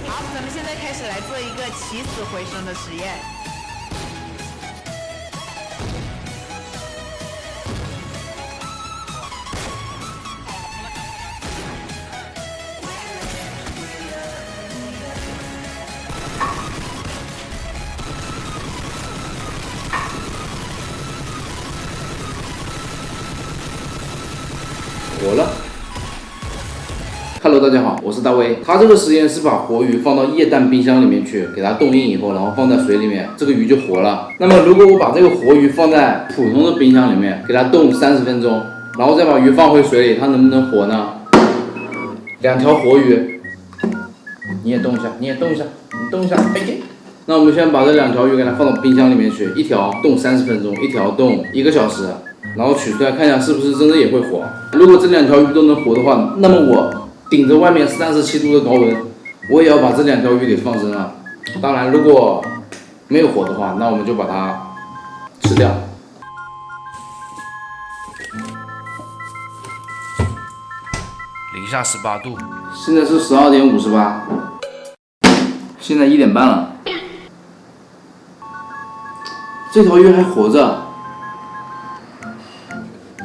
好，咱们现在开始来做一个起死回生的实验。活了。Hello， 大家好，我是大威。他这个实验是把活鱼放到液氮冰箱里面去，给它冻硬以后，然后放在水里面，这个鱼就活了。那么如果我把这个活鱼放在普通的冰箱里面，给它冻30分钟，然后再把鱼放回水里，它能不能活呢？2条活鱼，你也动一下，你也动一下，你动一下，哎。那我们先把这2条鱼给它放到冰箱里面去，一条冻30分钟，一条冻1个小时。然后取出来看一下是不是真的也会活。如果这2条鱼都能活的话，那么我顶着外面37度的高温，我也要把这2条鱼给放生了。当然，如果没有活的话，那我们就把它吃掉。零下18度，现在是12点58，现在1点半了。这条鱼还活着。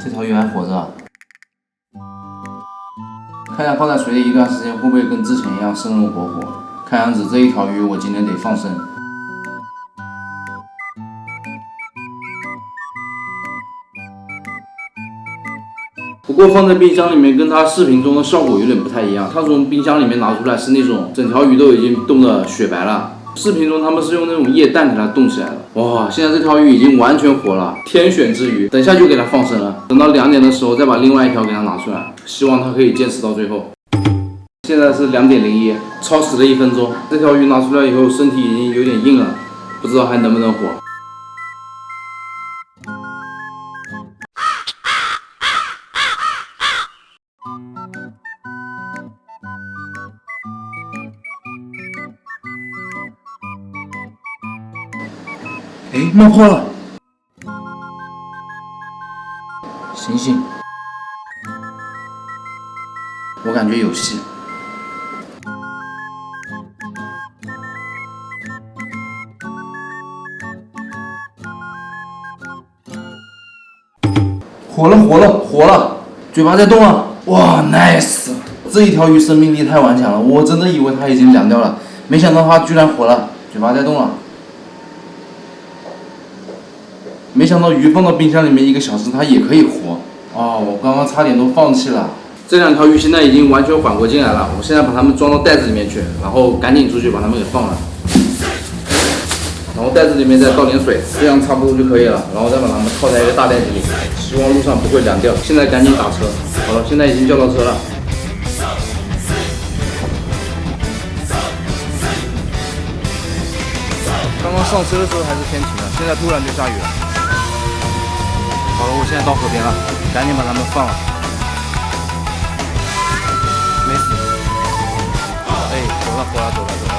这条鱼还活着，看一下放在水里一段时间会不会跟之前一样生龙活虎。看样子这一条鱼我今天得放生。不过放在冰箱里面跟它视频中的效果有点不太一样，它从冰箱里面拿出来是那种整条鱼都已经冻得雪白了。视频中他们是用那种液氮给它冻起来的。哇，现在这条鱼已经完全活了，天选之鱼，等一下就给它放生了。等到2点的时候再把另外一条给它拿出来，希望它可以坚持到最后。现在是2点01，超时了1分钟。这条鱼拿出来以后，身体已经有点硬了，不知道还能不能活。哎，冒泡了！醒醒！我感觉有戏。活了，活了，活了！嘴巴在动了！哇 ，nice！ 这一条鱼生命力太顽强了，我真的以为它已经凉掉了，没想到它居然活了，嘴巴在动了。没想到鱼放到冰箱里面1个小时，它也可以活。哦，我刚刚差点都放弃了。这2条鱼现在已经完全缓过劲来了，我现在把它们装到袋子里面去，然后赶紧出去把它们给放了。然后袋子里面再倒点水，这样差不多就可以了。然后再把它们套在一个大袋子里，希望路上不会凉掉。现在赶紧打车。好了，现在已经叫到车了。刚刚上车的时候还是天晴的，现在突然就下雨了。好了，我现在到河边了，赶紧把它们放了。没死。哎，走了，走了，走了，走了。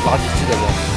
垃圾记得扔。